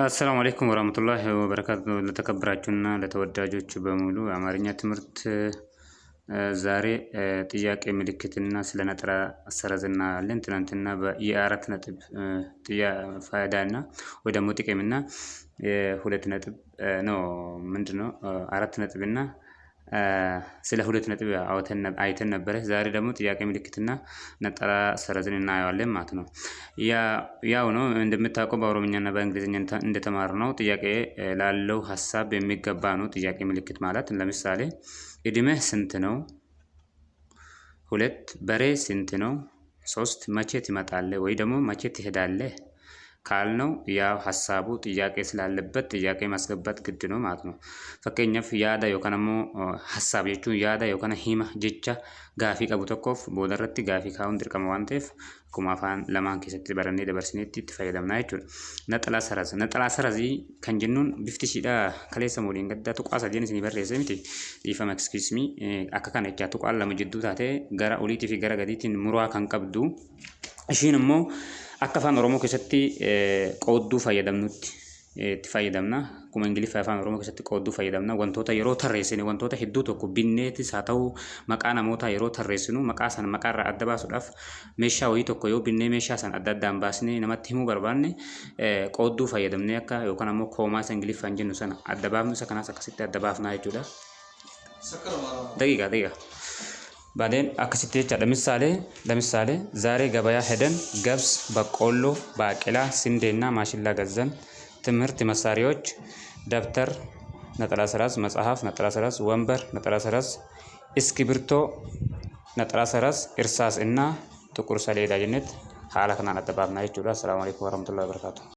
አሰላሙ አለይኩም ወራህመቱላሂ ወበረካቱ። ለተከበራችሁና ለተወዳጆች በሙሉ አማርኛ ትምህርት ዛሬ ጥያቄ ምልክትና ስለ ነጠላ አሰራዝና አለን። ትናንትና የአራት ነጥብ ፋይዳና ወይ ደግሞ ጥቅምና የሁለት ነጥብ ነው ምንድነው አራት ነጥብና ስለ ሁለት ነጥብ አይተን ነበር። ዛሬ ደግሞ ጥያቄ ምልክትና ነጠላ አሰራዝን እናየዋለን ማለት ነው። ያው ነው እንደምታውቀው በኦሮምኛና በእንግሊዝኛ እንደተማርነው ጥያቄ ላለው ሐሳብ የሚገባ ነው። ጥያቄ ምልክት ማለት ለምሳሌ እድሜህ ስንት ነው? ሁለት በሬ ስንት ነው? ሶስት መቼ ትመጣለህ ወይ ደግሞ መቼ ትሄዳለህ ካልነው ያው ሐሳቡ ጥያቄ ስላለበት ጥያቄ ማስገባት ግድ ነው ማለት ነው። ፈከኛፍ ያዳ ዮካናሞ ሐሳብ jechuun yaada yookaan hima jecha gaafii qabu tokkoof boodarratti gaafii kaa'uun dirqama waan ta'eef akkuma afaan lamaan keessatti barannee dabarsinetti itti fayyadamna jechuudha. Naxalaa sarazii kan jennuun bifti ishiidhaa kaleessa mooliin gaddaa tuqaa sadeen isinii barreesse miti dhiifama excuse akka kana jechaa tuqaan lama jidduu taatee gara oliitii fi gara gadiitiin muraa kan qabdu ishiin immoo akka afaan Oromoo keessatti qoodduu fayyadamnutti itti fayyadamna. Akkuma Ingiliffaa afaan Oromoo keessatti qoodduu fayyadamna. Wantoota yeroo tarreessine wantoota hedduu tokko binneetis haa ta'u maqaa namootaa yeroo tarreessinu maqaa sana maqaarraa adda baasuudhaaf meeshaa wayii tokko yoo binnee meeshaa sana adda addaan baasnee namatti himuu barbaanne qoodduu fayyadamnee akka yookaan ammoo koomaas Ingiliffaan jennu sana adda baafnu isa kanaas akkasitti adda baafnaa jechuudha. Daqiiqa. بعدين أكسيت يجعل لمثال زاري جبايا هدن جبس بقولو باكلا سندنا ماشيلا جزن تمرت مساريوج دفتر نتلا سراس مصحف نتلا سراس ومبر نتلا سراس اسكبرتو نتلا سراس إرساس إننا تكور سليدا جنت حالك نانا تبابنا يجولا. السلام عليكم ورحمة الله وبركاته.